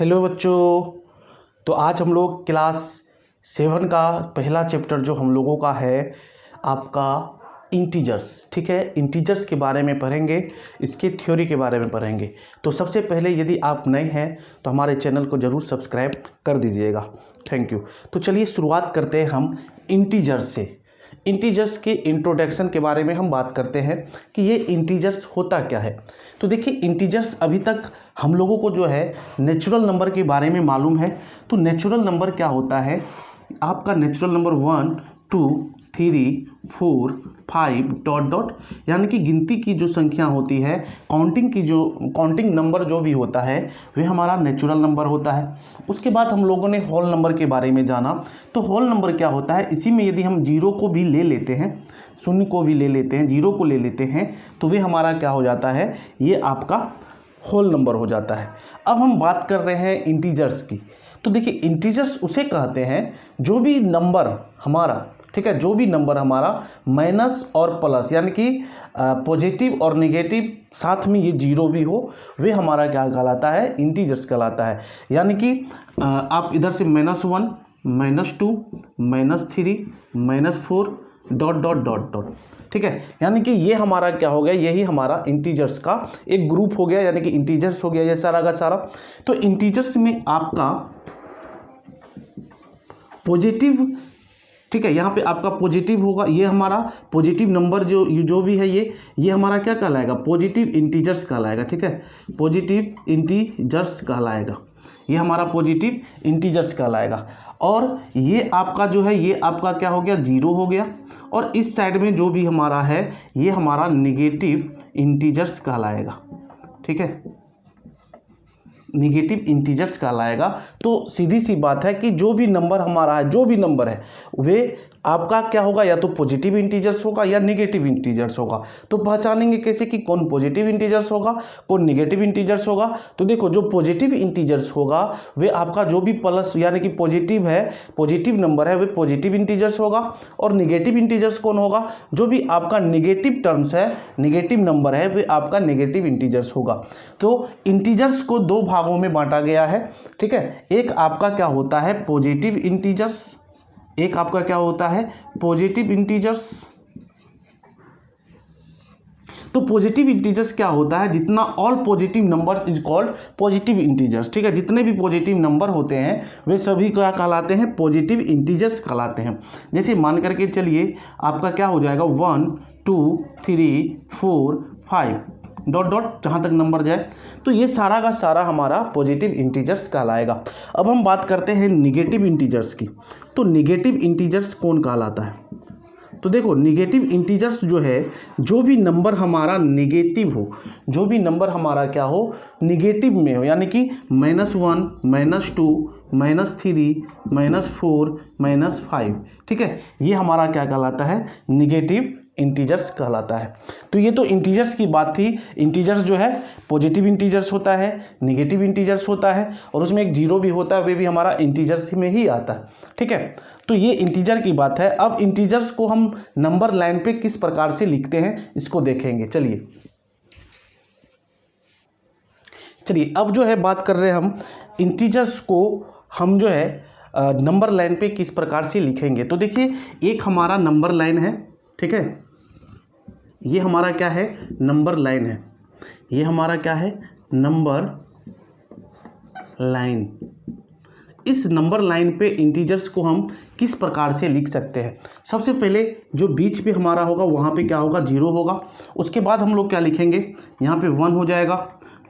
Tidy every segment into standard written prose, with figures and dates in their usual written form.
Hello बच्चों। तो आज हम लोग क्लास 7 का पहला चैप्टर जो हम लोगों का है आपका इंटीजर्स, ठीक है। इंटीजर्स के बारे में पढ़ेंगे, इसके थ्योरी के बारे में पढ़ेंगे। तो सबसे पहले यदि आप नए हैं तो हमारे चैनल को ज़रूर सब्सक्राइब कर दीजिएगा। Thank you. तो चलिए शुरुआत करते हैं हम इंटीजर्स से। इंटीजर्स के इंट्रोडक्शन के बारे में हम बात करते हैं कि ये इंटीजर्स होता क्या है। तो देखिए, इंटीजर्स अभी तक हम लोगों को जो है नेचुरल नंबर के बारे में मालूम है। तो नेचुरल नंबर क्या होता है, आपका नेचुरल नंबर 1 2 3 4 5 डॉट डॉट, यानी कि गिनती की जो संख्या होती है, काउंटिंग नंबर जो भी होता है वह हमारा नेचुरल नंबर होता है। उसके बाद हम लोगों ने होल नंबर के बारे में जाना। तो होल नंबर क्या होता है, इसी में यदि हम जीरो को भी ले लेते हैं, शून्य को भी ले लेते हैं, जीरो को ले लेते हैं, तो वे हमारा क्या हो जाता है, ये आपका होल नंबर हो जाता है। अब हम बात कर रहे हैं इंटीजर्स की। तो देखिए, इंटीजर्स उसे कहते हैं जो भी नंबर हमारा, ठीक है, जो भी नंबर हमारा माइनस और प्लस यानी कि पॉजिटिव और नेगेटिव साथ में ये जीरो भी हो, वे हमारा क्या कहलाता है, इंटीजर्स कहलाता है। यानी कि आप इधर से -1 -2 -3 -4 डॉट डॉट डॉट डॉट, ठीक है। यानी कि ये हमारा क्या हो गया, यही हमारा इंटीजर्स का एक ग्रुप हो गया, यानी कि इंटीजर्स हो गया ये सारा का सारा। तो इंटीजर्स में आपका पॉजिटिव, ठीक है, यहाँ पे आपका पॉजिटिव होगा, ये हमारा पॉजिटिव नंबर जो भी है ये हमारा क्या कहलाएगा, पॉजिटिव इंटीजर्स कहलाएगा, ठीक है। पॉजिटिव इंटीजर्स कहलाएगा, ये हमारा पॉजिटिव इंटीजर्स कहलाएगा। और ये आपका जो है, ये आपका क्या हो गया, जीरो हो गया। और इस साइड में जो भी हमारा है ये हमारा निगेटिव इंटीजर्स कहलाएगा, ठीक है, निगेटिव इंटीजर्स कहलाएगा। तो सीधी सी बात है कि जो भी नंबर हमारा है, जो भी नंबर है, वे आपका क्या होगा, या तो पॉजिटिव इंटीजर्स होगा या निगेटिव इंटीजर्स होगा। तो पहचानेंगे कैसे कि कौन पॉजिटिव इंटीजर्स होगा, कौन निगेटिव इंटीजर्स होगा। तो देखो, जो पॉजिटिव इंटीजर्स होगा वे आपका जो भी प्लस यानी कि पॉजिटिव है, पॉजिटिव नंबर है, वे पॉजिटिव इंटीजर्स होगा। और निगेटिव इंटीजर्स कौन होगा, जो भी आपका निगेटिव टर्म्स है, निगेटिव नंबर है, वे आपका निगेटिव इंटीजर्स होगा। तो इंटीजर्स को दो भागों में बांटा गया है, ठीक है। एक आपका क्या होता है, पॉजिटिव इंटीजर्स, एक आपका क्या होता है, पॉजिटिव इंटीजर्स। तो पॉजिटिव इंटीजर्स क्या होता है, जितना all positive numbers is called positive integers, ठीक है। जितने भी पॉजिटिव नंबर होते हैं वे सभी क्या कहलाते हैं, पॉजिटिव इंटीजर्स कहलाते हैं। जैसे मान करके चलिए, आपका क्या हो जाएगा, 1 2 3 4 5 डॉट डॉट, जहाँ तक नंबर जाए, तो ये सारा का सारा हमारा पॉजिटिव इंटीजर्स कहलाएगा। अब हम बात करते हैं निगेटिव इंटीजर्स की। तो निगेटिव इंटीजर्स कौन कहलाता है, तो देखो, निगेटिव इंटीजर्स जो है, जो भी नंबर हमारा निगेटिव हो, जो भी नंबर हमारा क्या हो, निगेटिव में हो, यानी कि -1 -2 -3 -4 -5, ठीक है, ये हमारा क्या कहलाता है, निगेटिव इंटीजर्स कहलाता है। तो ये तो इंटीजर्स की बात थी। इंटीजर्स जो है पॉजिटिव इंटीजर्स होता है, निगेटिव इंटीजर्स होता है, और उसमें एक जीरो भी होता है, वे भी हमारा इंटीजर्स में ही आता है, ठीक है। तो ये इंटीजर की बात है। अब इंटीजर्स को हम नंबर लाइन पे किस प्रकार से लिखते हैं इसको देखेंगे। चलिए अब जो है बात कर रहे हैं हम इंटीजर्स को, हम जो है नंबर लाइन पे किस प्रकार से लिखेंगे। तो देखिए, एक हमारा नंबर लाइन है, ठीक है, ये हमारा क्या है, नंबर लाइन है, ये हमारा क्या है, नंबर लाइन। इस नंबर लाइन पे इंटीजर्स को हम किस प्रकार से लिख सकते हैं। सबसे पहले जो बीच पे हमारा होगा वहाँ पे क्या होगा, जीरो होगा। उसके बाद हम लोग क्या लिखेंगे, यहाँ पे 1 हो जाएगा,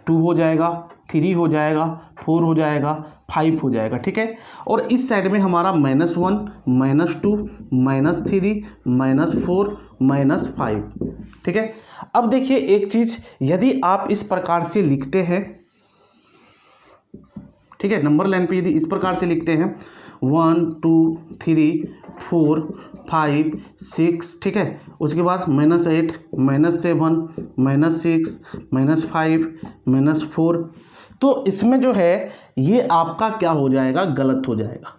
2 हो जाएगा, 3 हो जाएगा, 4 हो जाएगा, 5 हो जाएगा, ठीक है। और इस साइड में हमारा -1 -2 -3 -4 -5, ठीक है। अब देखिए एक चीज़, यदि आप इस प्रकार से लिखते हैं, ठीक है, नंबर लाइन पे यदि इस प्रकार से लिखते हैं 1 2 3 4 5 6, ठीक है, उसके बाद -8 -7 -6 -5 -4, तो इसमें जो है ये आपका क्या हो जाएगा, गलत हो जाएगा।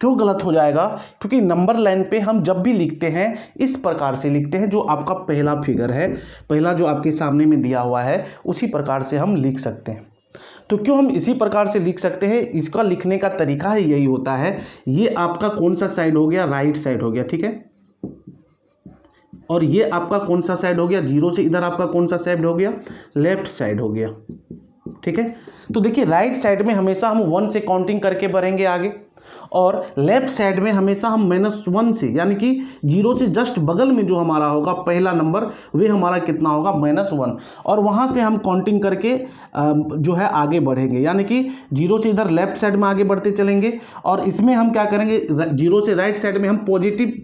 क्यों गलत हो जाएगा, क्योंकि नंबर लाइन पे हम जब भी लिखते हैं इस प्रकार से लिखते हैं, जो आपका पहला फिगर है, पहला जो आपके सामने में दिया हुआ है, उसी प्रकार से हम लिख सकते हैं। तो क्यों हम इसी प्रकार से लिख सकते हैं, इसका लिखने का तरीका ही यही होता है। ये आपका कौन सा साइड हो गया, राइट साइड हो गया, ठीक है। और ये आपका कौन सा साइड हो गया, जीरो से इधर आपका कौन सा साइड हो गया, लेफ्ट साइड हो गया, ठीक है। तो देखिए राइट साइड में हमेशा हम 1 से काउंटिंग करके बढ़ेंगे आगे, और लेफ्ट साइड में हमेशा हम -1 से, यानी कि जीरो से जस्ट बगल में जो हमारा होगा पहला नंबर, वे हमारा कितना होगा, -1, और वहां से हम काउंटिंग करके जो है आगे बढ़ेंगे, यानी कि जीरो से इधर लेफ्ट साइड में आगे बढ़ते चलेंगे। और इसमें हम क्या करेंगे, जीरो से राइट साइड में हम पॉजिटिव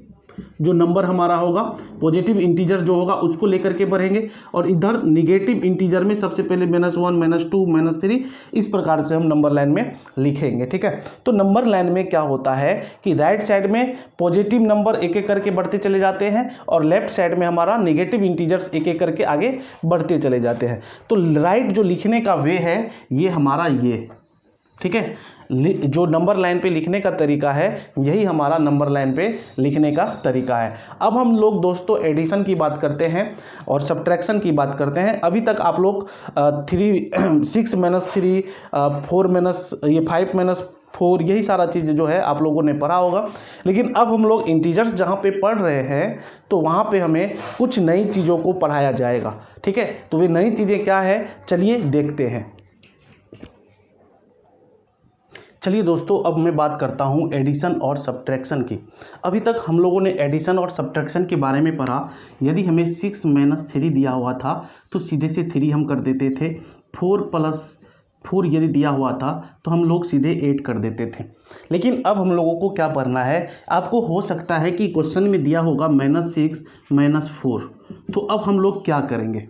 जो नंबर हमारा होगा, पॉजिटिव इंटीजर जो होगा उसको लेकर के बढ़ेंगे, और इधर निगेटिव इंटीजर में सबसे पहले -1, -2, -3, इस प्रकार से हम नंबर लाइन में लिखेंगे, ठीक है। तो नंबर लाइन में क्या होता है कि राइट साइड में पॉजिटिव नंबर एक एक करके बढ़ते चले जाते हैं, और लेफ्ट साइड में हमारा निगेटिव इंटीजर्स एक एक करके आगे बढ़ते चले जाते हैं। तो राइट जो लिखने का वे है ये हमारा ये, ठीक है, जो नंबर लाइन पे लिखने का तरीका है यही हमारा नंबर लाइन पे लिखने का तरीका है। अब हम लोग दोस्तों एडिशन की बात करते हैं और सब्ट्रैक्शन की बात करते हैं। अभी तक आप लोग 6 - 3, 5 - 4 यही सारा चीज़ जो है आप लोगों ने पढ़ा होगा, लेकिन अब हम लोग इंटीजर्स जहाँ पे पढ़ रहे हैं तो वहाँ पे हमें कुछ नई चीज़ों को पढ़ाया जाएगा, ठीक है। तो वे नई चीज़ें क्या है, चलिए देखते हैं। चलिए दोस्तों, अब मैं बात करता हूँ एडिशन और सब्ट्रैक्शन की। अभी तक हम लोगों ने एडिशन और सब्ट्रैक्शन के बारे में पढ़ा। यदि हमें 6 - 3 दिया हुआ था तो सीधे से 3 हम कर देते थे। 4 + 4 यदि दिया हुआ था तो हम लोग सीधे 8 कर देते थे। लेकिन अब हम लोगों को क्या पढ़ना है, आपको हो सकता है कि क्वेश्चन में दिया होगा -6 - 4, तो अब हम लोग क्या करेंगे।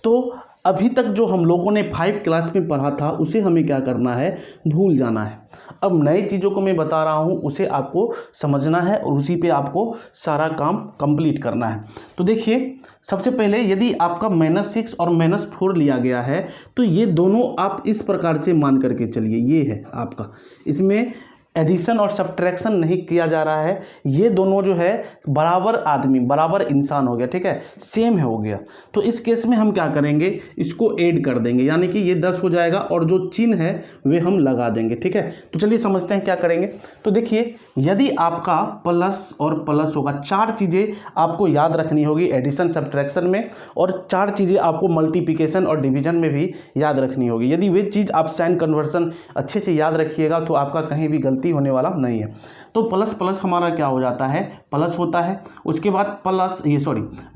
तो अभी तक जो हम लोगों ने 5 क्लास में पढ़ा था उसे हमें क्या करना है, भूल जाना है। अब नई चीज़ों को मैं बता रहा हूँ उसे आपको समझना है और उसी पे आपको सारा काम कंप्लीट करना है। तो देखिए सबसे पहले यदि आपका -6 और -4 लिया गया है तो ये दोनों आप इस प्रकार से मान करके चलिए, ये है आपका, इसमें एडिशन और सब्ट्रैक्शन नहीं किया जा रहा है। ये दोनों जो है बराबर आदमी, बराबर इंसान हो गया, ठीक है, सेम है हो गया। तो इस केस में हम क्या करेंगे, इसको ऐड कर देंगे, यानी कि ये 10 हो जाएगा और जो चिन्ह है वे हम लगा देंगे, ठीक है। तो चलिए समझते हैं क्या करेंगे। तो देखिए यदि आपका प्लस और प्लस होगा, 4 चीज़ें आपको याद रखनी होगी एडिशन सब्ट्रैक्शन में, और 4 चीज़ें आपको मल्टीप्लिकेशन और डिवीजन में भी याद रखनी होगी। यदि वे चीज़ आप साइन कन्वर्सन अच्छे से याद रखिएगा तो आपका कहीं भी गलती होने वाला नहीं है। तो प्लस प्लस हमारा क्या हो जाता है, प्लस होता है। उसके बाद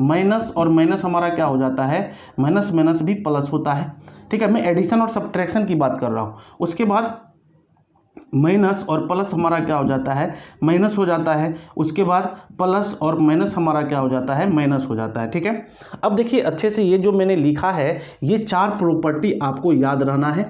माइनस और माइनस हमारा क्या हो जाता है, माइनस माइनस भी प्लस होता है, ठीक है। मैं एडिशन और सब्ट्रैक्शन की बात कर रहा हूँ। उसके बाद माइनस और प्लस हमारा क्या हो जाता है, माइनस हो जाता है। उसके बाद प्लस और माइनस हमारा क्या हो जाता है, माइनस हो जाता है, ठीक है। अब देखिए अच्छे से ये जो मैंने लिखा है ये 4 प्रॉपर्टी आपको याद रहना है,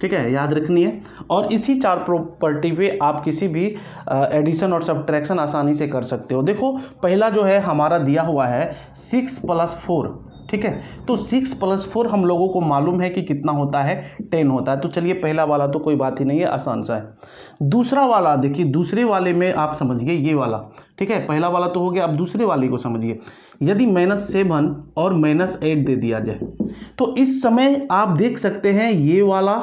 ठीक है, याद रखनी है। और इसी 4 प्रॉपर्टी पे आप किसी भी एडिशन और सब्ट्रैक्शन आसानी से कर सकते हो। देखो पहला जो है हमारा दिया हुआ है 6 + 4, ठीक है। तो 6 + 4 हम लोगों को मालूम है कि कितना होता है, 10 होता है। तो चलिए पहला वाला तो कोई बात ही नहीं है, आसान सा है। दूसरा वाला देखिए, दूसरे वाले में आप समझिए ये वाला, ठीक है, पहला वाला तो हो गया। अब दूसरे वाले को समझिए। यदि -7 और -8 दे दिया जाए तो इस समय आप देख सकते हैं ये वाला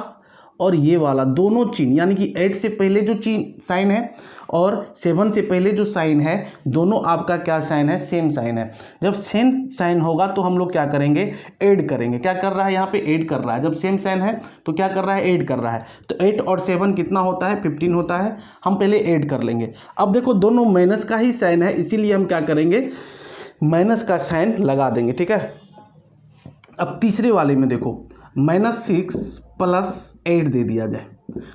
और ये वाला दोनों चिन्ह, यानी कि 8 से पहले जो चिन्ह साइन है और 7 से पहले जो साइन है, दोनों आपका क्या साइन है, सेम साइन है। जब सेम साइन होगा तो हम लोग क्या करेंगे, ऐड करेंगे। क्या कर रहा है यहाँ पे, ऐड कर रहा है। जब सेम साइन है तो क्या कर रहा है, ऐड कर रहा है। तो 8 और 7 कितना होता है, 15 होता है। हम पहले ऐड कर लेंगे। अब देखो दोनों माइनस का ही साइन है, इसीलिए हम क्या करेंगे, माइनस का साइन लगा देंगे, ठीक है। अब तीसरे वाले में देखो -6 + 8 दे दिया जाए,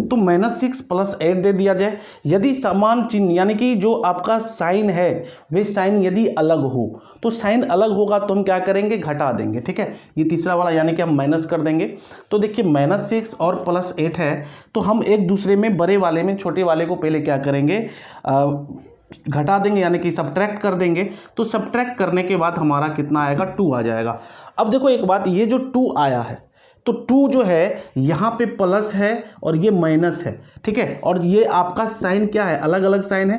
तो -6 + 8 दे दिया जाए। यदि समान चिन्ह, यानी कि जो आपका साइन है वे साइन यदि अलग हो, तो साइन अलग होगा तो हम क्या करेंगे, घटा देंगे, ठीक है। ये तीसरा वाला यानी कि हम माइनस कर देंगे। तो देखिए -6 और +8 है, तो हम एक दूसरे में बड़े वाले में छोटे वाले को पहले क्या करेंगे, घटा देंगे, यानी कि सब्ट्रैक्ट कर देंगे। तो सब्ट्रैक्ट करने के बाद हमारा कितना आएगा, 2 आ जाएगा। अब देखो एक बात, ये जो 2 आया है तो 2 जो है यहाँ पे प्लस है और ये माइनस है, ठीक है। और ये आपका साइन क्या है, अलग अलग साइन है।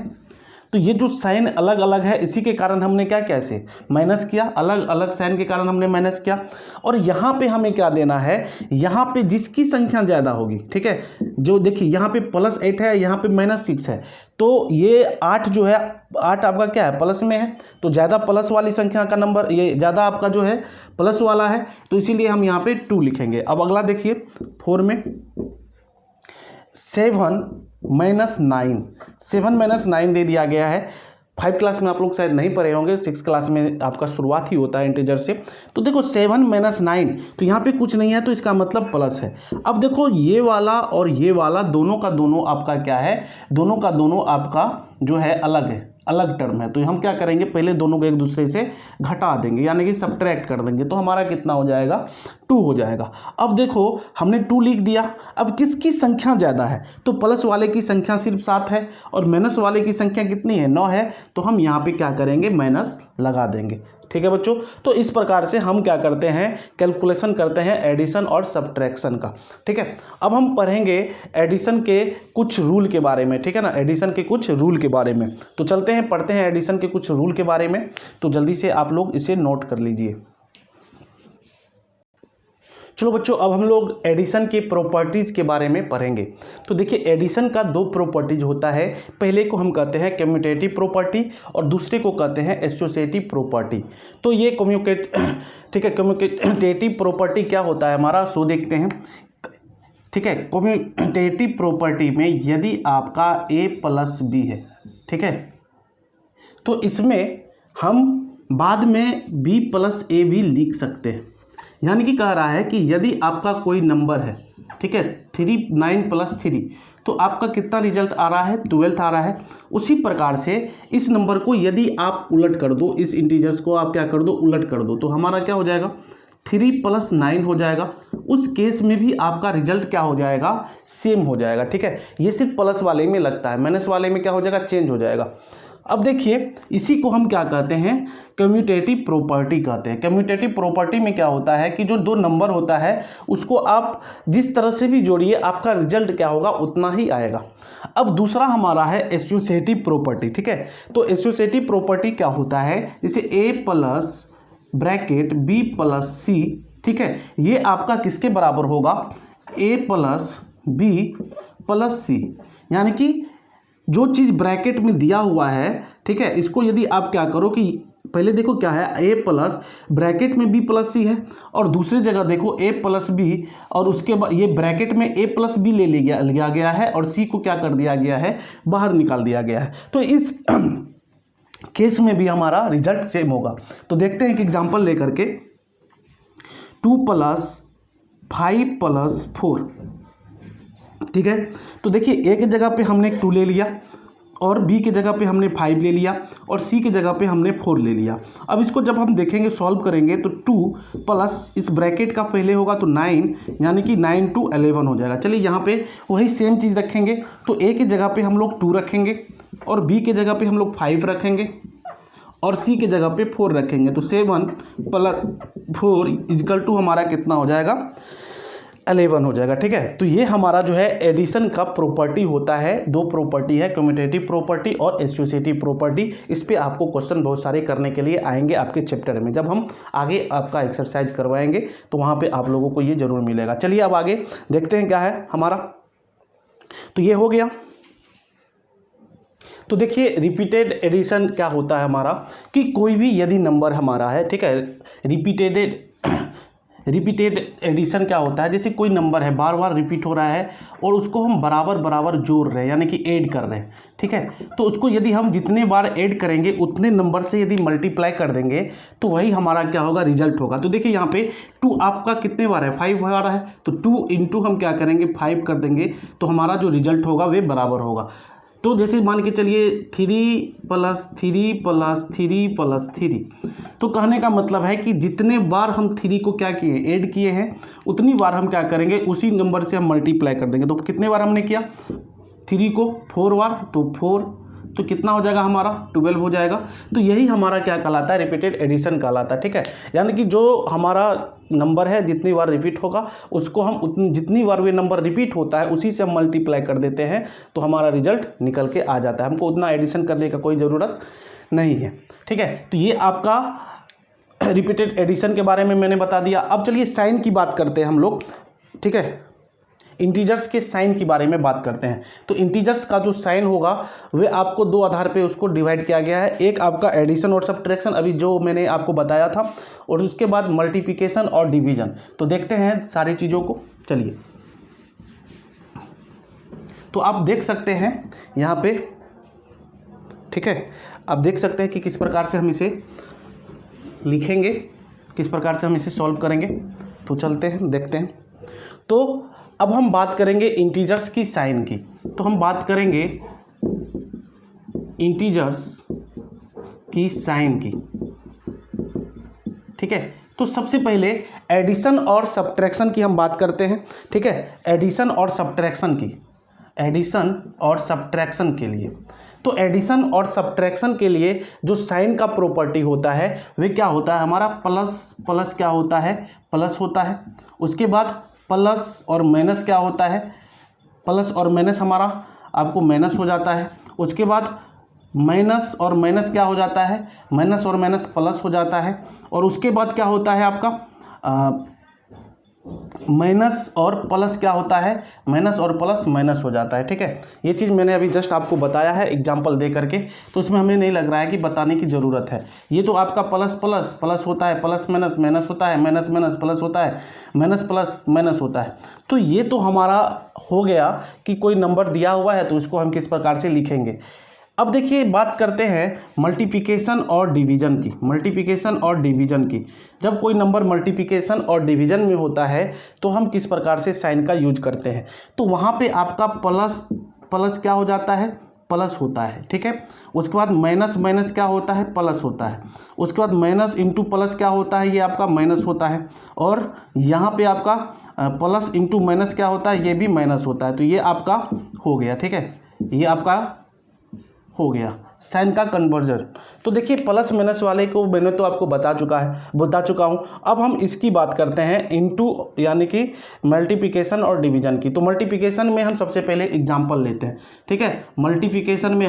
तो ये जो साइन अलग अलग है इसी के कारण हमने क्या किया, इसे माइनस किया, अलग अलग साइन के कारण हमने माइनस किया। और यहाँ पे हमें क्या देना है, यहाँ पे जिसकी संख्या ज़्यादा होगी, ठीक है, जो देखिए यहाँ पे +8 है, यहाँ पे -6 है, तो ये 8 जो है, 8 आपका क्या है, प्लस में है, तो ज़्यादा प्लस वाली संख्या का नंबर, ये ज़्यादा आपका जो है प्लस वाला है, तो इसीलिए हम यहाँ पे 2 लिखेंगे। अब अगला देखिए 4 में 7 -9, 7 -9 दे दिया गया है। 5 क्लास में आप लोग शायद नहीं पढ़े होंगे, 6 क्लास में आपका शुरुआत ही होता है इंटीजर से। तो देखो 7 - 9, तो यहाँ पे कुछ नहीं है, तो इसका मतलब प्लस है। अब देखो ये वाला और ये वाला दोनों का दोनों आपका क्या है, दोनों का दोनों आपका जो है अलग है, अलग टर्म है। तो हम क्या करेंगे, पहले दोनों को एक दूसरे से घटा देंगे, यानी कि सब्ट्रैक्ट कर देंगे, तो हमारा कितना हो जाएगा, 2 हो जाएगा। अब देखो हमने 2 लिख दिया, अब किसकी संख्या ज़्यादा है, तो प्लस वाले की संख्या सिर्फ 7 है और माइनस वाले की संख्या कितनी है, 9 है, तो हम यहाँ पे क्या करेंगे, माइनस लगा देंगे। ठीक है बच्चों, तो इस प्रकार से हम क्या करते हैं, कैलकुलेशन करते हैं एडिशन और सब्ट्रैक्शन का। ठीक है, अब हम पढ़ेंगे एडिशन के कुछ रूल के बारे में, ठीक है ना, एडिशन के कुछ रूल के बारे में। तो चलते हैं, पढ़ते हैं एडिशन के कुछ रूल के बारे में। तो जल्दी से आप लोग इसे नोट कर लीजिए। चलो बच्चों, अब हम लोग एडिशन के प्रॉपर्टीज़ के बारे में पढ़ेंगे। तो देखिए एडिशन का 2 प्रॉपर्टीज होता है, पहले को हम कहते हैं कम्यूटेटिव प्रॉपर्टी और दूसरे को कहते हैं एसोसिएटिव प्रॉपर्टी। तो ये ठीक है, कम्यूटेटिव प्रॉपर्टी क्या होता है हमारा, सो देखते हैं। ठीक है, कम्यूटेटिव प्रॉपर्टी में यदि आपका a + b है, ठीक है, तो इसमें हम बाद में b + a भी लिख सकते हैं। यानी कि कह रहा है कि यदि आपका कोई नंबर है, ठीक है, 9 + 3, तो आपका कितना रिजल्ट आ रहा है, 12 आ रहा है। उसी प्रकार से इस नंबर को यदि आप उलट कर दो, इस इंटीजर्स को आप क्या कर दो, उलट कर दो, तो हमारा क्या हो जाएगा, 3 + 9 हो जाएगा। उस केस में भी आपका रिजल्ट क्या हो जाएगा, सेम हो जाएगा। ठीक है, ये सिर्फ प्लस वाले में लगता है, माइनस वाले में क्या हो जाएगा, चेंज हो जाएगा। अब देखिए इसी को हम क्या कहते हैं, कम्यूटेटिव प्रॉपर्टी कहते हैं। कम्यूटेटिव प्रॉपर्टी में क्या होता है कि जो 2 नंबर होता है उसको आप जिस तरह से भी जोड़िए, आपका रिजल्ट क्या होगा, उतना ही आएगा। अब दूसरा हमारा है एसोसिएटिव प्रॉपर्टी। ठीक है, तो एसोसिएटिव प्रॉपर्टी क्या होता है, जैसे a + b + c, ठीक है, ये आपका किसके बराबर होगा, a + b + c, यानी कि जो चीज़ ब्रैकेट में दिया हुआ है, ठीक है, इसको यदि आप क्या करो कि पहले देखो क्या है, a+ ब्रैकेट में b + c है, और दूसरी जगह देखो a + b, और उसके बाद ये ब्रैकेट में a + b ले लिया गया है और c को क्या कर दिया गया है, बाहर निकाल दिया गया है। तो इस केस में भी हमारा रिजल्ट सेम होगा। तो देखते हैं कि एग्जाम्पल लेकर के, 2 + 5 + 4, ठीक है, तो देखिए ए की जगह पे हमने 2 ले लिया, और बी की जगह पे हमने 5 ले लिया, और सी की जगह पे हमने 4 ले लिया। अब इसको जब हम देखेंगे, सॉल्व करेंगे, तो 2 प्लस इस ब्रैकेट का पहले होगा तो 9, यानी कि 9 × 11 हो जाएगा। चलिए यहाँ पे वही सेम चीज़ रखेंगे, तो ए की जगह पे हम लोग 2 रखेंगे, और बी की जगह पे हम लोग 5 रखेंगे, और सी की जगह पे 4 रखेंगे। तो 7 + 4 = हमारा कितना हो जाएगा, 11 हो जाएगा। ठीक है, तो ये हमारा जो है एडिशन का प्रॉपर्टी होता है। 2 प्रॉपर्टी है, कम्यूटेटिव प्रॉपर्टी और एसोसिएटिव प्रॉपर्टी। इस पे आपको क्वेश्चन बहुत सारे करने के लिए आएंगे आपके चैप्टर में, जब हम आगे आपका एक्सरसाइज करवाएंगे तो वहाँ पे आप लोगों को ये जरूर मिलेगा। चलिए अब आगे देखते हैं क्या है हमारा। तो ये हो गया। तो देखिए रिपीटेड एडिशन क्या होता है हमारा, कि कोई भी यदि नंबर हमारा है, ठीक है, रिपीटेड एडिशन क्या होता है, जैसे कोई नंबर है बार बार रिपीट हो रहा है और उसको हम बराबर बराबर जोड़ रहे हैं, यानी कि ऐड कर रहे हैं। ठीक है, तो उसको यदि हम जितने बार ऐड करेंगे उतने नंबर से यदि मल्टीप्लाई कर देंगे तो वही हमारा क्या होगा, रिजल्ट होगा। तो देखिए यहाँ पे 2 आपका कितने बार है, 5 बार है, तो 2 × हम क्या करेंगे, 5 कर देंगे, तो हमारा जो रिजल्ट होगा वे बराबर होगा। तो जैसे मान के चलिए 3 + 3 + 3 + 3, तो कहने का मतलब है कि जितने बार हम 3 को क्या किए, ऐड किए हैं, उतनी बार हम क्या करेंगे, उसी नंबर से हम मल्टीप्लाई कर देंगे। तो कितने बार हमने किया, 3 को 4 बार, तो 4, तो कितना हो जाएगा हमारा 12 हो जाएगा। तो यही हमारा क्या कहलाता है, रिपीटेड एडिशन कहलाता है, ठीक है। यानी कि जो हमारा नंबर है जितनी बार रिपीट होगा उसको हम उतनी जितनी बार वे नंबर रिपीट होता है उसी से हम मल्टीप्लाई कर देते हैं तो हमारा रिजल्ट निकल के आ जाता है। हमको उतना एडिशन करने का कोई ज़रूरत नहीं है, ठीक है। तो ये आपका रिपीटेड एडिशन के बारे में मैंने बता दिया। अब चलिए साइन की बात करते हैं हम लोग, ठीक है। इंटीजर्स के साइन के बारे में बात करते हैं। तो इंटीजर्स का जो साइन होगा वे आपको दो आधार पे उसको डिवाइड किया गया है। एक आपका एडिशन और सब्ट्रैक्शन, अभी जो मैंने आपको बताया था, और उसके बाद मल्टीप्लिकेशन और डिवीजन। तो देखते हैं सारी चीज़ों को, चलिए। तो आप देख सकते हैं यहाँ पे, ठीक है, आप देख सकते हैं कि किस प्रकार से हम इसे लिखेंगे, किस प्रकार से हम इसे सॉल्व करेंगे। तो चलते हैं, देखते हैं। तो अब हम बात करेंगे इंटीजर्स की साइन की। तो हम बात करेंगे इंटीजर्स की साइन की, ठीक है। तो सबसे पहले एडिशन और सब्ट्रैक्शन की हम बात करते हैं, ठीक है। एडिशन और सब्ट्रैक्शन की, एडिशन और सब्ट्रैक्शन के लिए, तो एडिशन और सब्ट्रैक्शन के लिए जो साइन का प्रॉपर्टी होता है वह क्या होता है हमारा, प्लस प्लस क्या होता है, प्लस होता है। उसके बाद प्लस और माइनस क्या होता है, प्लस और माइनस हमारा आपको माइनस हो जाता है। उसके बाद माइनस और माइनस क्या हो जाता है, माइनस और माइनस प्लस हो जाता है। और उसके बाद क्या होता है आपका माइनस और प्लस क्या होता है, माइनस और प्लस माइनस हो जाता है, ठीक है। ये चीज़ मैंने अभी जस्ट आपको बताया है एग्जांपल दे करके, तो इसमें हमें नहीं लग रहा है कि बताने की ज़रूरत है। ये तो आपका प्लस प्लस प्लस होता है, प्लस माइनस माइनस होता है, माइनस माइनस प्लस होता है, माइनस प्लस माइनस होता है। तो ये तो हमारा हो गया कि कोई नंबर दिया हुआ है तो इसको हम किस प्रकार से लिखेंगे। अब देखिए बात करते हैं मल्टीप्लिकेशन और डिवीजन की, मल्टीप्लिकेशन और डिवीजन की। जब कोई नंबर मल्टीप्लिकेशन और डिवीजन में होता है तो हम किस प्रकार से साइन का यूज करते हैं। तो वहाँ पे आपका प्लस प्लस क्या हो जाता है, प्लस होता है, ठीक है। उसके बाद माइनस माइनस क्या होता है, प्लस होता है। उसके बाद माइनस इंटू प्लस क्या होता है, ये आपका माइनस होता है। और यहाँ पे आपका प्लस इंटू माइनस क्या होता है, ये भी माइनस होता है। तो ये आपका हो गया, ठीक है, ये आपका हो गया साइन का कन्वर्जन। तो देखिए प्लस माइनस वाले को मैंने तो आपको बता चुका हूँ। अब हम इसकी बात करते हैं इनटू यानी कि मल्टीप्लिकेशन और डिवीजन की। तो मल्टीप्लिकेशन में हम सबसे पहले एग्जांपल लेते हैं, ठीक है। मल्टीप्लिकेशन में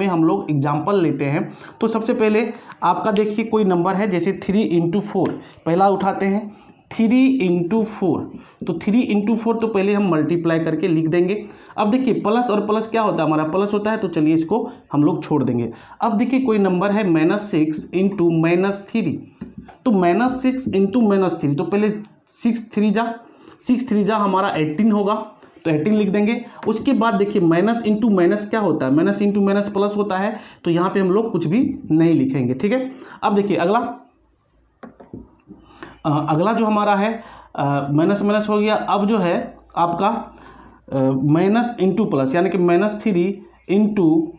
हम लोग एग्जांपल लेते हैं। तो सबसे पहले आपका देखिए कोई नंबर है, जैसे 3 × 4 पहला उठाते हैं, 3 × 4। तो 3 × 4 तो पहले हम मल्टीप्लाई करके लिख देंगे। अब देखिए प्लस और प्लस क्या होता है, हमारा प्लस होता है, तो चलिए इसको हम लोग छोड़ देंगे। अब देखिए कोई नंबर है -6 × -3। तो -6 × -3, तो पहले 6 3 जा हमारा 18 होगा, तो 18 लिख देंगे। उसके बाद देखिए माइनस इंटू माइनस क्या होता है, माइनस इंटू माइनस प्लस होता है, तो यहाँ पे हम लोग कुछ भी नहीं लिखेंगे, ठीक है। अब देखिए अगला जो हमारा है माइनस माइनस हो गया। अब जो है आपका माइनस इंटू प्लस यानी कि -3 ×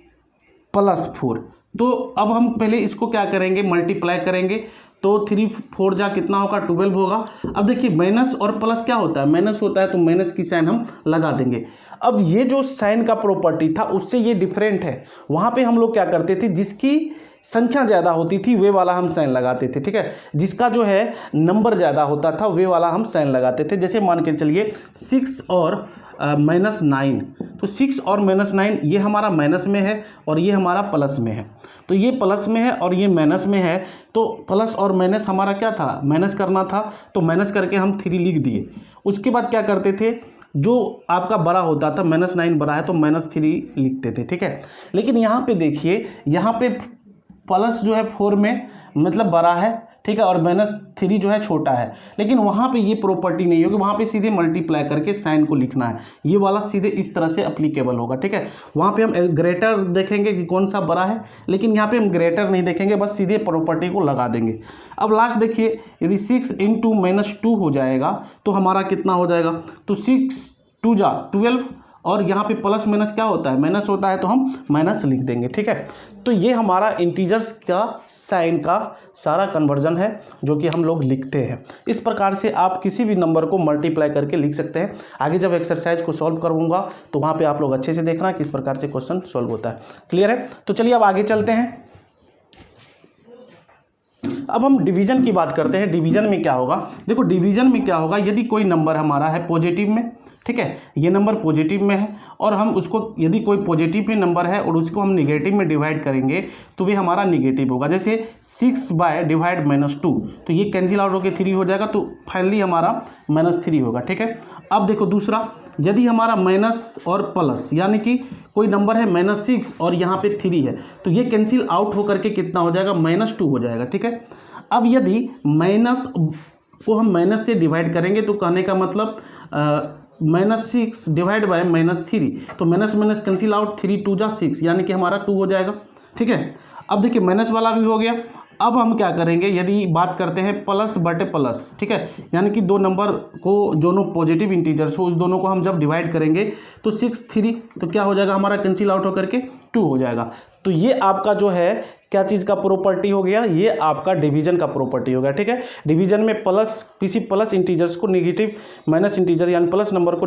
+4। तो अब हम पहले इसको क्या करेंगे, मल्टीप्लाई करेंगे। तो 3 4 जा कितना होगा, 12 होगा। अब देखिए माइनस और प्लस क्या होता है, माइनस होता है, तो माइनस की साइन हम लगा देंगे। अब ये जो साइन का प्रॉपर्टी था उससे ये डिफरेंट है। वहाँ पे हम लोग क्या करते थे, जिसकी संख्या ज़्यादा होती थी वे वाला हम साइन लगाते थे, ठीक है। जिसका जो है नंबर ज़्यादा होता था वे वाला हम साइन लगाते थे। जैसे मान के चलिए 6 और -9, तो 6 और -9 ये हमारा माइनस में है और ये हमारा प्लस में है। तो ये प्लस में है और ये माइनस में है, तो प्लस और माइनस हमारा क्या था, माइनस करना था, तो माइनस करके हम 3 लिख दिए। उसके बाद क्या करते थे, जो आपका बड़ा होता था -9 बड़ा है तो -3 लिखते थे, ठीक है। लेकिन यहाँ पे देखिए, यहाँ पे प्लस जो है 4 में मतलब बड़ा है, ठीक है, और -3 जो है छोटा है। लेकिन वहाँ पे ये प्रॉपर्टी नहीं होगी, वहाँ पे सीधे मल्टीप्लाई करके साइन को लिखना है। ये वाला सीधे इस तरह से अप्लीकेबल होगा, ठीक है। वहाँ पे हम ग्रेटर देखेंगे कि कौन सा बड़ा है, लेकिन यहाँ पे हम ग्रेटर नहीं देखेंगे, बस सीधे प्रॉपर्टी को लगा देंगे। अब लास्ट देखिए, यदि 6 × -2 हो जाएगा तो हमारा कितना हो जाएगा, तो 6 2 जा 12 और यहाँ पे प्लस माइनस क्या होता है, माइनस होता है, तो हम माइनस लिख देंगे। ठीक है, तो ये हमारा इंटीजर्स का साइन का सारा कन्वर्जन है जो कि हम लोग लिखते हैं। इस प्रकार से आप किसी भी नंबर को मल्टीप्लाई करके लिख सकते हैं। आगे जब एक्सरसाइज को सॉल्व करूँगा तो वहाँ पे आप लोग अच्छे से देखना किस प्रकार से क्वेश्चन सॉल्व होता है। क्लियर है? तो चलिए अब आगे चलते हैं। अब हम डिवीजन की बात करते हैं। डिवीजन में क्या होगा, देखो डिवीजन में क्या होगा, यदि कोई नंबर हमारा है पॉजिटिव में, ठीक है, ये नंबर पॉजिटिव में है और हम उसको, यदि कोई पॉजिटिव में नंबर है और उसको हम निगेटिव में डिवाइड करेंगे तो वे हमारा निगेटिव होगा। जैसे 6/-2, तो ये कैंसिल आउट होकर 3 हो जाएगा, तो फाइनली हमारा -3 होगा। ठीक है, अब देखो दूसरा, यदि हमारा माइनस और प्लस, यानी कि कोई नंबर है -6 और यहाँ पे 3 है, तो ये कैंसिल आउट होकर के कितना हो जाएगा, -2 हो जाएगा। ठीक है, अब यदि माइनस को हम माइनस से डिवाइड करेंगे तो कहने का मतलब -6/-3, तो माइनस माइनस कैंसिल आउट, 3 2 जा 6, यानी कि हमारा 2 हो जाएगा। ठीक है, अब देखिए माइनस वाला भी हो गया। अब हम क्या करेंगे, यदि बात करते हैं प्लस बटे प्लस, ठीक है, यानी कि दो नंबर को, दोनों पॉजिटिव इंटीजर्स हो, उस दोनों को हम जब डिवाइड करेंगे तो 6 3, तो क्या हो जाएगा हमारा, कैंसिल आउट होकर के 2 हो जाएगा। तो ये आपका जो है क्या चीज़ का प्रॉपर्टी हो गया, ये आपका डिवीजन का प्रॉपर्टी हो गया। ठीक है, डिवीजन में प्लस, किसी प्लस इंटीजर्स को नेगेटिव माइनस इंटीजर यानी प्लस नंबर को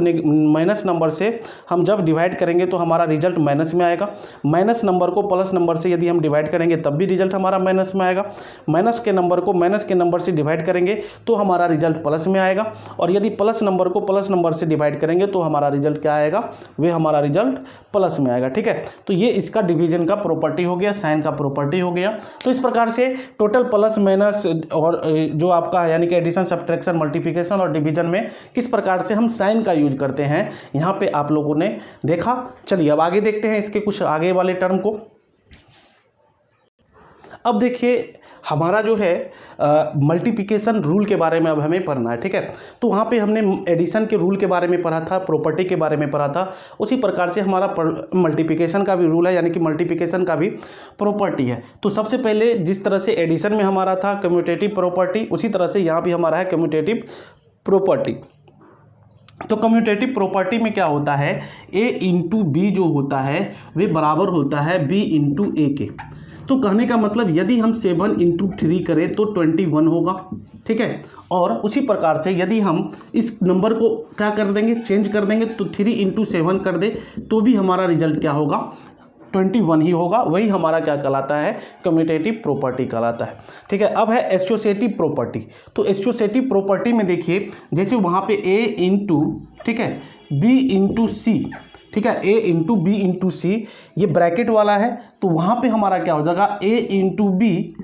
माइनस नंबर से हम जब डिवाइड करेंगे तो हमारा रिजल्ट माइनस में आएगा। माइनस नंबर को प्लस नंबर से यदि हम डिवाइड करेंगे तब भी रिजल्ट हमारा माइनस में आएगा। माइनस के नंबर को माइनस के नंबर से डिवाइड करेंगे तो हमारा रिजल्ट प्लस में आएगा, और यदि प्लस नंबर को प्लस नंबर से डिवाइड करेंगे तो हमारा रिजल्ट क्या आएगा, वे हमारा रिजल्ट प्लस में आएगा। ठीक है, तो ये इसका डिवीजन का प्रॉपर्टी हो गया, साइन का प्रॉपर्टी हो गया। तो इस प्रकार से टोटल प्लस माइनस और जो आपका है यानी कि एडिशन सब्ट्रैक्शन मल्टीप्लिकेशन और डिवीजन में किस प्रकार से हम साइन का यूज करते हैं, यहाँ पे आप लोगों ने देखा। चलिए अब आगे देखते हैं इसके कुछ आगे वाले टर्म को। अब देखिए हमारा जो है मल्टीप्लिकेशन रूल के बारे में अब हमें पढ़ना है। ठीक है, तो वहाँ पे हमने एडिशन के रूल के बारे में पढ़ा था, प्रॉपर्टी के बारे में पढ़ा था, उसी प्रकार से हमारा मल्टीप्लिकेशन का भी रूल है, यानी कि मल्टीप्लिकेशन का भी प्रॉपर्टी है। तो सबसे पहले जिस तरह से एडिशन में हमारा था कम्यूटेटिव प्रॉपर्टी, उसी तरह से यहाँ भी हमारा है कम्यूटेटिव प्रॉपर्टी। तो कम्यूटेटिव प्रॉपर्टी में क्या होता है, a इंटू बी जो होता है वे बराबर होता है b इंटू ए के। तो कहने का मतलब यदि हम 7 इंटू 3 करें तो 21 होगा। ठीक है, और उसी प्रकार से यदि हम इस नंबर को क्या कर देंगे, चेंज कर देंगे, तो 3 इंटू 7 कर दे तो भी हमारा रिजल्ट क्या होगा, 21 ही होगा। वही हमारा क्या कहलाता है, कम्यूटेटिव प्रॉपर्टी कहलाता है। ठीक है, अब है एसोसिएटिव प्रॉपर्टी। तो एसोसिएटिव प्रॉपर्टी में देखिए, जैसे वहाँ पे a इंटू, ठीक है, b इंटू सी, ठीक है, a इंटू बी इंटू सी, ये ब्रैकेट वाला है, तो वहाँ पे हमारा क्या हो जाएगा, a इंटू बी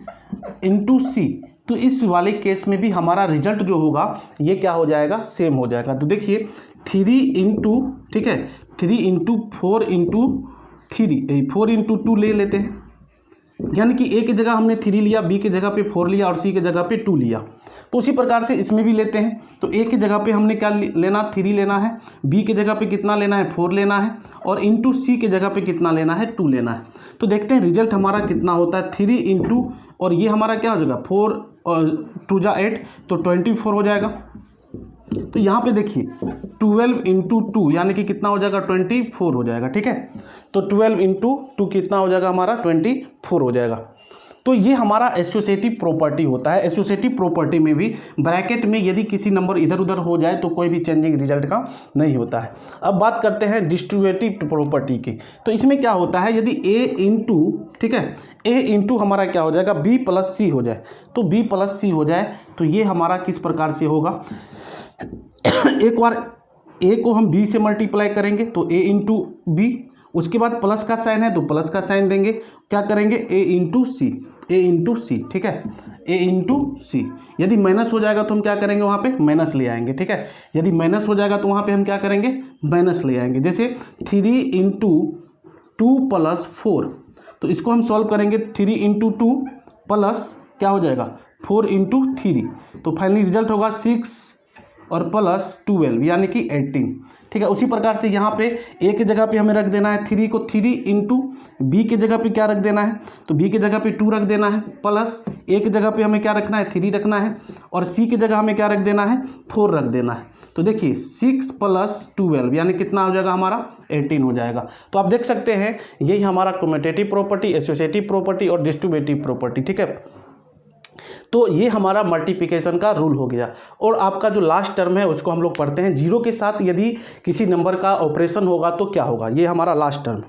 इंटू सी। तो इस वाले केस में भी हमारा रिजल्ट जो होगा ये क्या हो जाएगा, सेम हो जाएगा। तो देखिए 3 इंटू, ठीक है, 3 इंटू 4 इंटू 3, 4 इंटू 2 ले लेते हैं, यानी कि a की जगह हमने 3 लिया, b की जगह पे 4 लिया और c की जगह पे 2 लिया। तो उसी प्रकार से इसमें भी लेते हैं। तो a की जगह पे हमने क्या लेना, 3 लेना है, b की जगह पे कितना लेना है, 4 लेना है, और इंटू c की जगह पे कितना लेना है, 2 लेना है। तो देखते हैं रिजल्ट हमारा कितना होता है, 3 इंटू, और ये हमारा क्या हो जाएगा, 4 और 2 जा 8, तो 24 हो जाएगा। तो यहाँ पे देखिए 12 इंटू 2 यानी कि कितना हो जाएगा, 24 हो जाएगा। ठीक है, तो 12 इंटू 2 कितना हो जाएगा हमारा, 24 हो जाएगा। तो ये हमारा एसोसिएटिव प्रॉपर्टी होता है। एसोसिएटिव प्रॉपर्टी में भी ब्रैकेट में यदि किसी नंबर इधर उधर हो जाए तो कोई भी चेंजिंग रिजल्ट का नहीं होता है। अब बात करते हैं डिस्ट्रीब्यूटिव प्रॉपर्टी की। तो इसमें क्या होता है, यदि a इंटू, ठीक है, a इंटू हमारा क्या हो जाएगा, b प्लस सी हो जाए, तो b प्लस सी हो जाए तो ये हमारा किस प्रकार से होगा, एक बार a को हम b से मल्टीप्लाई करेंगे तो a इंटू बी, उसके बाद प्लस का साइन है तो प्लस का साइन देंगे, क्या करेंगे, a इंटू सी, ठीक है, a इंटू सी। यदि माइनस हो जाएगा तो हम क्या करेंगे, वहाँ पे माइनस ले आएंगे। ठीक है, यदि माइनस हो जाएगा तो वहाँ पे हम क्या करेंगे, माइनस ले आएंगे। जैसे 3 इंटू 2 प्लस 4, तो इसको हम सॉल्व करेंगे, 3 इंटू 2 प्लस क्या हो जाएगा, 4 इंटू 3, तो फाइनली रिजल्ट होगा 6 और प्लस 12 यानी कि 18, ठीक है। उसी प्रकार से यहाँ पे ए के जगह पे हमें रख देना है 3 को, 3 इंटू बी के जगह पे क्या रख देना है, तो बी के जगह पे 2 रख देना है, प्लस ए के जगह पे हमें क्या रखना है 3 रखना है, और सी की जगह हमें क्या रख देना है 4 रख देना है। तो देखिए 6 + 12 यानी कितना हो जाएगा हमारा 18 हो जाएगा। तो आप देख सकते हैं यही हमारा कम्यूटेटिव प्रॉपर्टी, एसोसिएटिव प्रॉपर्टी और डिस्ट्रीब्यूटिव प्रॉपर्टी, ठीक है। तो ये हमारा मल्टीप्लिकेशन का रूल हो गया। और आपका जो लास्ट टर्म है उसको हम लोग पढ़ते हैं, जीरो के साथ यदि किसी नंबर का ऑपरेशन होगा तो क्या होगा, ये हमारा लास्ट टर्म।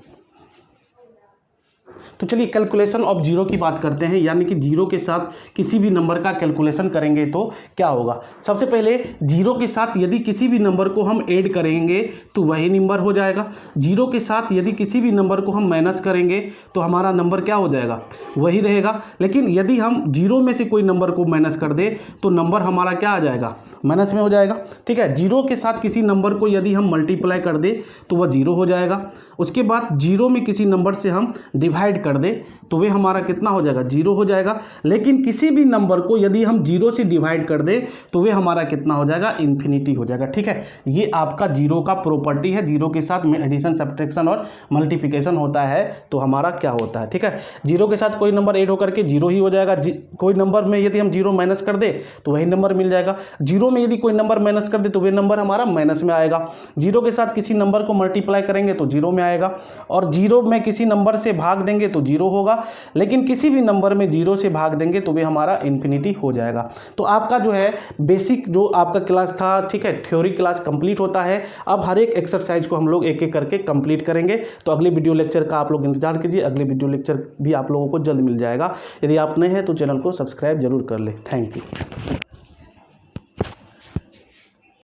तो चलिए कैलकुलेशन ऑफ जीरो की बात करते हैं, यानी कि जीरो के साथ किसी भी नंबर का कैलकुलेशन करेंगे तो क्या होगा। सबसे पहले जीरो के साथ यदि किसी भी नंबर को हम ऐड करेंगे तो वही नंबर हो जाएगा। जीरो के साथ यदि किसी भी नंबर को हम माइनस करेंगे तो हमारा नंबर क्या हो जाएगा, वही रहेगा। लेकिन यदि हम जीरो में से कोई नंबर को माइनस कर दे तो नंबर हमारा क्या आ जाएगा, माइनस में हो जाएगा, ठीक है। जीरो के साथ किसी नंबर को यदि हम मल्टीप्लाई कर दे तो वह जीरो हो जाएगा। उसके बाद जीरो में किसी नंबर से हम डिवाइड कर दे तो वे हमारा कितना हो जाएगा, जीरो हो जाएगा। लेकिन किसी भी नंबर को यदि हम जीरो से डिवाइड कर दे तो वे हमारा कितना हो जाएगा, इन्फिनिटी हो जाएगा, ठीक है। ये आपका जीरो का प्रॉपर्टी है। जीरो के साथ में एडिशन, सब्ट्रैक्शन और मल्टीप्लिकेशन होता है तो हमारा क्या होता है, ठीक है। जीरो के साथ कोई नंबर ऐड होकर के जीरो ही हो जाएगा। कोई नंबर में यदि हम जीरो माइनस कर दे तो वही नंबर मिल जाएगा। जीरो में यदि कोई नंबर माइनस कर दे तो वे नंबर हमारा माइनस में आएगा। जीरो के साथ किसी नंबर को मल्टीप्लाई करेंगे तो जीरो में आएगा, और जीरो में किसी नंबर से भाग देंगे तो जीरो होगा। लेकिन किसी भी नंबर में जीरो से भाग देंगे तो वे हमारा इन्फिनिटी हो जाएगा। तो आपका जो है बेसिक जो आपका क्लास था, ठीक है, थ्योरी क्लास कंप्लीट होता है। अब हर एक एक्सरसाइज को हम लोग एक एक करके कंप्लीट करेंगे। तो अगले वीडियो लेक्चर का आप लोग इंतजार कीजिए। अगले वीडियो लेक्चर भी आप लोगों को जल्द मिल जाएगा। यदि आप नए हैं तो चैनल को सब्सक्राइब जरूर कर ले। Thank you.